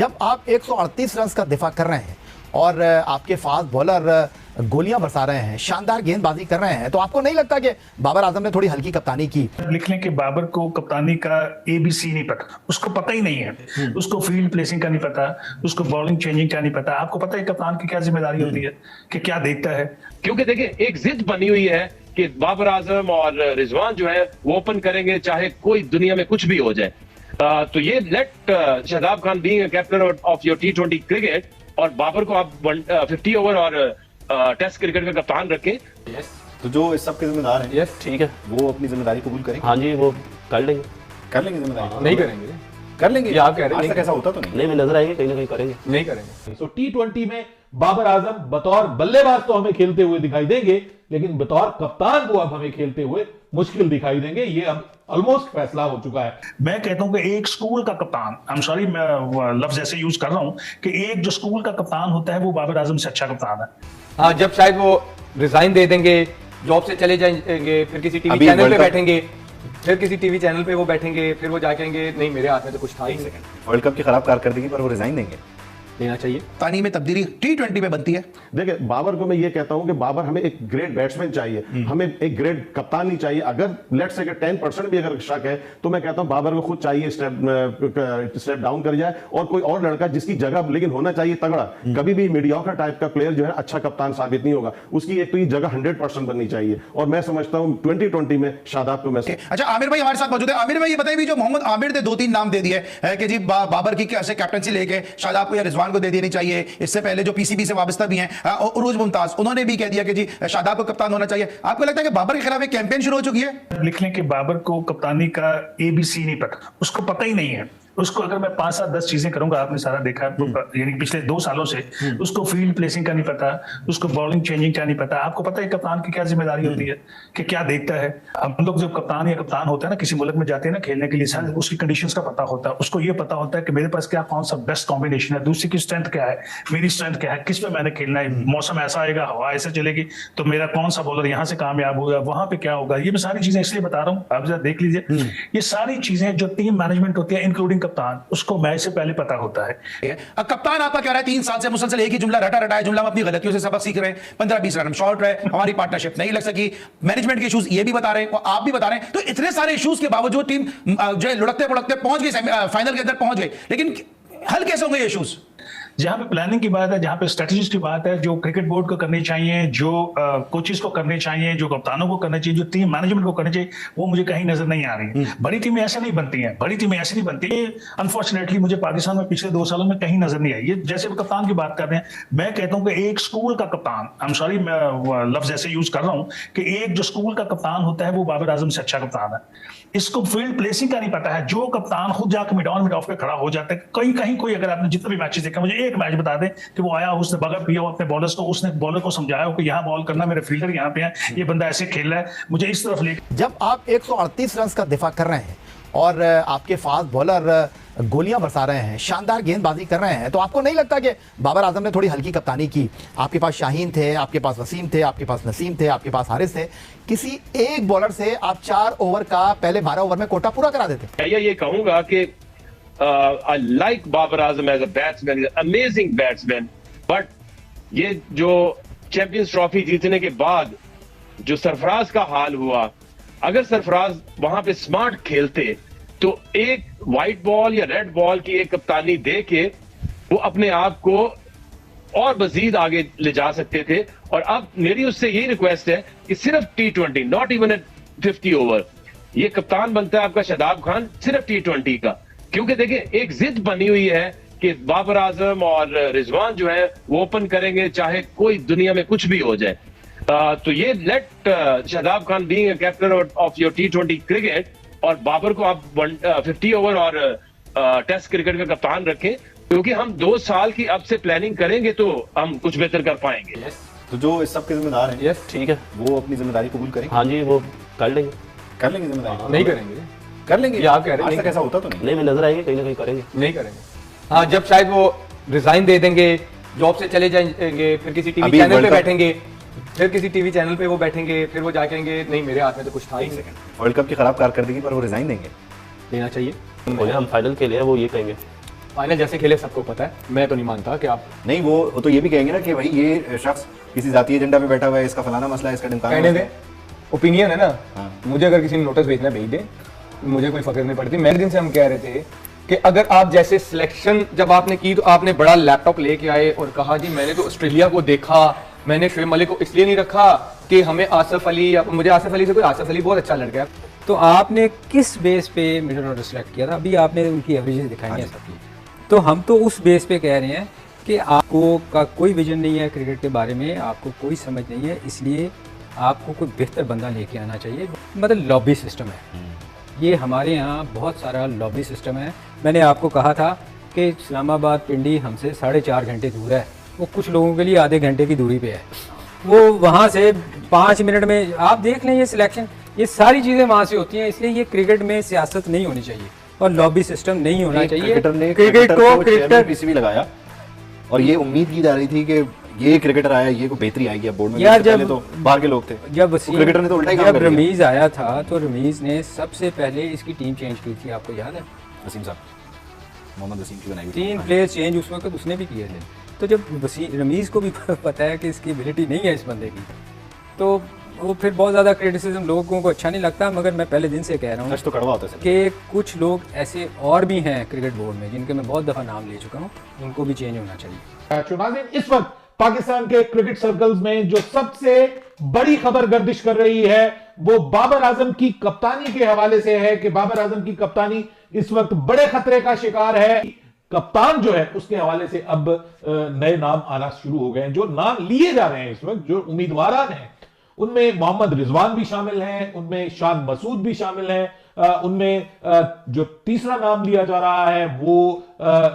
जब आप 138 रन का दिफा कर रहे हैं और आपके फास्ट बॉलर गोलियां बरसा रहे हैं, शानदार गेंदबाजी कर रहे हैं, तो आपको नहीं लगता कि बाबर आजम ने थोड़ी हल्की कप्तानी की? लिख लें कि बाबर को कप्तानी का ABC नहीं पता, उसको पता ही नहीं है। उसको फील्ड प्लेसिंग का नहीं पता, उसको बॉलिंग चेंजिंग का नहीं पता। आपको पता है कप्तान की क्या जिम्मेदारी होती है कि क्या देखता है? क्योंकि देखिए एक जिद बनी हुई है कि बाबर आजम और रिजवान जो है वो ओपन करेंगे चाहे कोई दुनिया में कुछ भी हो जाए। तो ये let Shadab Khan being captain of your T20 cricket और बाबर को आप 50 ओवर और टेस्ट क्रिकेट का कप्तान रखें। तो जो इस सब के जिम्मेदार हैं, ठीक है, वो अपनी जिम्मेदारी कबूल करेंगे। हाँ जी, वो कर लेंगे जिम्मेदारी नहीं करेंगे, कर लेंगे। ये आप कह रहे हैं आज तक ऐसा होता तो नहीं। नहीं, नजर आएंगे कहीं ना कहीं करेंगे, नहीं करेंगे। तो T20 में बाबर आजम बतौर बल्लेबाज तो हमें खेलते हुए दिखाई देंगे, लेकिन बतौर कप्तान को अब हमें खेलते हुए मुश्किल दिखाई देंगे। ये अब ऑलमोस्ट फैसला हो चुका है। मैं कहता हूं कि एक स्कूल का कप्तान, आई एम सॉरी मैं लफ्ज ऐसे यूज कर रहा हूं कि एक जो स्कूल का कप्तान होता है वो बाबर आजम से अच्छा कप्तान है। हाँ, जब शायद वो रिजाइन दे देंगे, जॉब से चले जाएंगे, फिर किसी टीवी चैनल पे बैठेंगे, फिर किसी टीवी चैनल पे वो बैठेंगे, फिर वो जाके कहेंगे नहीं मेरे हाथ में तो कुछ था ही नहीं। वर्ल्ड कप की खराब कारकर्दगी पर वो रिजाइन देंगे। लेना चाहिए। पानी में तब्दीली T20 में बनती है। देखिए, बाबर को मैं ये कहता हूं कि बाबर हमें एक ग्रेट बैट्समैन चाहिए, हमें एक ग्रेट कप्तान नहीं चाहिए। अगर लेट्स से 10% भी अगर शक है तो मैं कहता हूं बाबर को खुद चाहिए स्टेप डाउन कर जाए और कोई और लड़का जिसकी जगह लेकिन होना चाहिए तगड़ा। कभी भी मीडियोकर टाइप का प्लेयर जो है अच्छा कप्तान साबित नहीं होगा। उसकी एक तो ये जगह 100% बननी चाहिए और मैं समझता हूं 2020 में शादाब को मैं अच्छा, आमिर भाई हमारे साथ मौजूद है। आमिर भाई ये बताइए, जो मोहम्मद आमिर ने 2-3 नाम दे दिए है कि जी बाबर की कैसे कैप्टनसी लेके शादाब को या रिजवान को दे देनी चाहिए। इससे पहले जो PCB से वाबस्ता भी हैं, उरूज मुमताज, उन्होंने भी कह दिया कि जी शादाब को कप्तान होना चाहिए। आपको लगता है कि बाबर के खिलाफ एक कैंपेन शुरू हो चुकी है? लिख लें कि बाबर को कप्तानी का ABC नहीं पता, उसको पता ही नहीं है। उसको अगर मैं 5, 7, 10 चीजें करूंगा, आपने सारा देखा यानी पिछले 2 सालों से, उसको फील्ड प्लेसिंग का नहीं पता, उसको बॉलिंग चेंजिंग का नहीं पता। आपको पता है कप्तान की क्या जिम्मेदारी होती है कि क्या देखता है? हम लोग जब कप्तान या कप्तान होता है ना, किसी मुल्क में जाते हैं ना खेलने के लिए, सर उसकी कंडीशंस का पता होता है। उसको ये पता होता है कि मेरे पास क्या कौन सा बेस्ट कॉम्बिनेशन है, दूसरी की स्ट्रेंथ क्या है, मेरी स्ट्रेंथ क्या है, किस पे मैंने खेलना है, मौसम ऐसा आएगा, हवा ऐसे चलेगी तो मेरा कौन सा बॉलर यहाँ से कामयाब होगा, वहां पे क्या होगा। ये मैं सारी चीजें इसलिए बता रहा हूँ, आप जरा देख लीजिए। ये सारी चीजें जो टीम मैनेजमेंट होती है इंक्लूडिंग कप्तान, उसको मैच से पहले पता होता है। कप्तान आपका क्या रहा है? 3 साल से मुसलसल एक ही जुमला रटा है, जुमला में अपनी गलतियों से सबक सीख रहे हैं। 15-20 रन शॉर्ट रहे, हमारी पार्टनरशिप नहीं लग सकी, मैनेजमेंट के इश्यूज ये भी बता रहे हैं और आप भी बता रहे हैं। तो इतने सारे इश्यूज के बावजूद टीम जो है लुढ़कते पुढ़कते पहुंच गई, फाइनल के अंदर पहुंच गई, लेकिन हल कैसे होंगे ये इश्यूज? जहां पे प्लानिंग की बात है, जहां पे स्ट्रेटजीज की बात है, जो क्रिकेट बोर्ड को करनी चाहिए, जो कोचेस को करने चाहिए, जो कप्तानों को करना चाहिए, जो टीम मैनेजमेंट को करनी चाहिए, वो मुझे कहीं नजर नहीं आ रही। बड़ी टीमें ऐसे नहीं बनती हैं, बड़ी टीमें ऐसे नहीं बनती। अनफॉर्चुनेटली मुझे पाकिस्तान में पिछले 2 सालों में कहीं नजर नहीं आई। ये जैसे कप्तान की बात कर रहे हैं, मैं कहता हूं कि एक स्कूल का कप्तान, आई एम सॉरी मैं लफ्ज ऐसे यूज कर रहा हूं कि एक जो स्कूल का कप्तान होता है वो बाबर आजम से अच्छा कप्तान है। इसको फील्ड प्लेसिंग का नहीं पता है। जो कप्तान खुद जाकर मिड ऑफ पे खड़ा हो जाता है, कहीं कोई, अगर आपने जितने भी मैचेस देखा, मुझे एक मैच बता दें कि वो आया, उसने बगल पिया अपने बॉलर्स को, उसने बॉलर को समझाया कि यहाँ बॉल करना, मेरे फील्डर यहाँ पे है, ये बंदा ऐसे खेल रहा है, मुझे इस तरफ ले। जब आप 138 रन का दिफा कर रहे हैं और आपके फास्ट बॉलर गोलियां बरसा रहे हैं, शानदार गेंदबाजी कर रहे हैं, तो आपको नहीं लगता कि बाबर आजम ने थोड़ी हल्की कप्तानी की? आपके पास शाहीन थे, आपके पास वसीम थे, आपके पास नसीम थे, आपके पास हारिस थे। किसी एक बॉलर से आप 4 ओवर का पहले 12 ओवर में कोटा पूरा करा देते। ये कहूंगा कि I like Babar Azam as a batsman, he's an amazing batsman, but ये जो चैंपियंस ट्रॉफी जीतने के बाद जो सरफराज का हाल हुआ, अगर सरफराज वहां पे स्मार्ट खेलते तो एक व्हाइट बॉल या रेड बॉल की एक कप्तानी दे के वो अपने आप को और मजीद आगे ले जा सकते थे। और अब मेरी उससे यही रिक्वेस्ट है कि सिर्फ T20, नॉट इवन 50 ओवर, ये कप्तान बनता है आपका शादाब खान सिर्फ T20 का। क्योंकि देखिए एक जिद बनी हुई है कि बाबर आजम और रिजवान जो है वो ओपन करेंगे चाहे कोई दुनिया में कुछ भी हो जाए। तो ये let Shadab Khan being captain of your T20 cricket और बाबर को आप 50 ओवर और टेस्ट क्रिकेट का कप्तान रखें, क्योंकि हम 2 साल की अब से प्लानिंग करेंगे तो हम कुछ बेहतर कर पाएंगे। तो जो इस सब के जिम्मेदार हैं, ठीक है, वो अपनी जिम्मेदारी कबूल करेंगे। हाँ जी, वो कर लेंगे जिम्मेदारी। नहीं करेंगे, कर लेंगे। ये आप कह रहे हैं। आज तक ऐसा होता तो नहीं। नहीं, नजर आएंगे कहीं ना कहीं करेंगे, नहीं करेंगे। हाँ, जब शायद वो रिजाइन दे देंगे, जॉब से चले जाएंगे, फिर किसी टीवी चैनल पे बैठेंगे, फिर किसी टीवी चैनल पे वो बैठेंगे, फिर वो जाके कहेंगे नहीं मेरे हाथ में तो कुछ था ही नहीं। वर्ल्ड कप की खराब कारकर्दगी पर वो रिजाइन देंगे। लेना चाहिए। हम फाइनल के लिए वो ये कहेंगे। फाइनल जैसे खेले सबको पता है, मैं तो नहीं मानता कि आप नहीं, वो तो ये भी कहेंगे ना कि भाई ये शख्स किसी जातीय एजेंडा पे बैठा हुआ है, इसका फलाना मसला है, इसका ढिमकाना कहने मसला दे, है। ओपिनियन है ना। हाँ। मुझे अगर किसी ने नोटिस भेजना भेज दे, मुझे कोई फर्क नहीं पड़ती। मेरे दिन से हम कह रहे थे कि अगर आप जैसे सिलेक्शन जब आपने की तो आपने बड़ा लैपटॉप लेके आए और कहा जी मैंने तो ऑस्ट्रेलिया को देखा, मैंने शोएब मलिक को इसलिए नहीं रखा कि हमें आसिफ अली, या मुझे आसिफ अली से कोई, आसिफ अली बहुत अच्छा लड़का है। तो आपने किस बेस पे मिडल ऑर्डर सेलेक्ट किया था? अभी आपने उनकी एवरेजेस दिखाई हैं सबकी, तो हम तो उस बेस पे कह रहे हैं कि आपको का कोई विजन नहीं है क्रिकेट के बारे में, आपको कोई समझ नहीं है, इसलिए आपको कोई बेहतर बंदा लेके आना चाहिए। मतलब लॉबी सिस्टम है ये, हमारे यहाँ बहुत सारा लॉबी सिस्टम है। मैंने आपको कहा था कि इस्लामाबाद पिंडी हमसे 4.5 घंटे दूर है, वो कुछ लोगों के लिए आधे घंटे की दूरी पे है। वो वहाँ से 5 मिनट में आप देख लें, ये सिलेक्शन, ये सारी चीज़ें वहाँ से होती हैं। इसलिए ये क्रिकेट में सियासत नहीं होनी चाहिए और लॉबी सिस्टम नहीं होना चाहिए। क्रिकेटर ने क्रिकेट को क्रिकेटर पीसीबी लगाया और ये उम्मीद की जा रही थी कि ये क्रिकेटर आया, ये को बेहतरी आएगी अब बोर्ड में। यार पहले तो बाहर के लोग थे, जब क्रिकेटर ने तो उल्टा ही काम जब कर दिया। रमीज आया था तो रमीज ने सबसे पहले इसकी टीम चेंज की थी, आपको याद है? वसीम साहब, मोहम्मद वसीम की बनाई हुई 3 प्लेयर चेंज उस वक्त उसने भी किए थे। तो जब रमीज को भी पता है कि इसकी एबिलिटी नहीं है इस बंदे की, तो वो फिर बहुत ज़्यादा क्रिटिसिज्म लोगों को अच्छा नहीं लगता। मगर मैं पहले दिन से कह रहा हूँ सच तो कड़वा होता है सर। कि कुछ लोग ऐसे और भी हैं क्रिकेट बोर्ड में जिनके मैं बहुत दफ़ा नाम ले चुका हूँ, उनको भी चेंज होना चाहिए। नाज़रीन, इस वक्त पाकिस्तान के क्रिकेट सर्कल्स में जो सबसे बड़ी खबर गर्दिश कर रही है वो बाबर आजम की कप्तानी के हवाले से है कि बाबर आजम की कप्तानी इस वक्त बड़े खतरे का शिकार है। कप्तान जो है उसके हवाले से अब नए नाम आना शुरू हो गए हैं। जो नाम लिए जा रहे हैं इस वक्त, जो उम्मीदवार हैं, उनमें मोहम्मद रिजवान भी शामिल हैं, उनमें शान मसूद भी शामिल हैं, उनमें जो तीसरा नाम लिया जा रहा है वो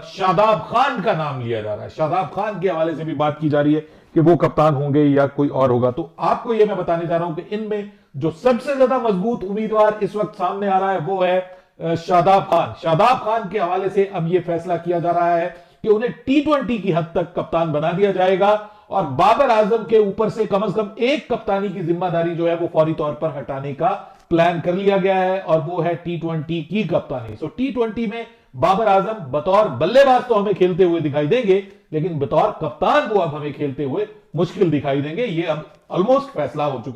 शादाब खान का नाम लिया जा रहा है। शादाब खान के हवाले से भी बात की जा रही है कि वो कप्तान होंगे या कोई और होगा। तो आपको ये मैं बताने जा रहा हूं कि इनमें जो सबसे ज्यादा मजबूत उम्मीदवार इस वक्त सामने आ रहा है वो है शादाब खान। शादाब खान के हवाले से अब यह फैसला किया जा रहा है कि उन्हें T20 की हद तक कप्तान बना दिया जाएगा और बाबर आजम के ऊपर से कम एक कप्तानी की जिम्मेदारी जो है वो फौरी तौर पर हटाने का प्लान कर लिया गया है और वो है T20 की कप्तानी। सो T20 में बाबर आजम बतौर बल्लेबाज तो हमें खेलते हुए दिखाई देंगे, लेकिन बतौर कप्तान वो अब हमें खेलते हुए मुश्किल दिखाई देंगे। ये अब ऑलमोस्ट फैसला हो चुका है।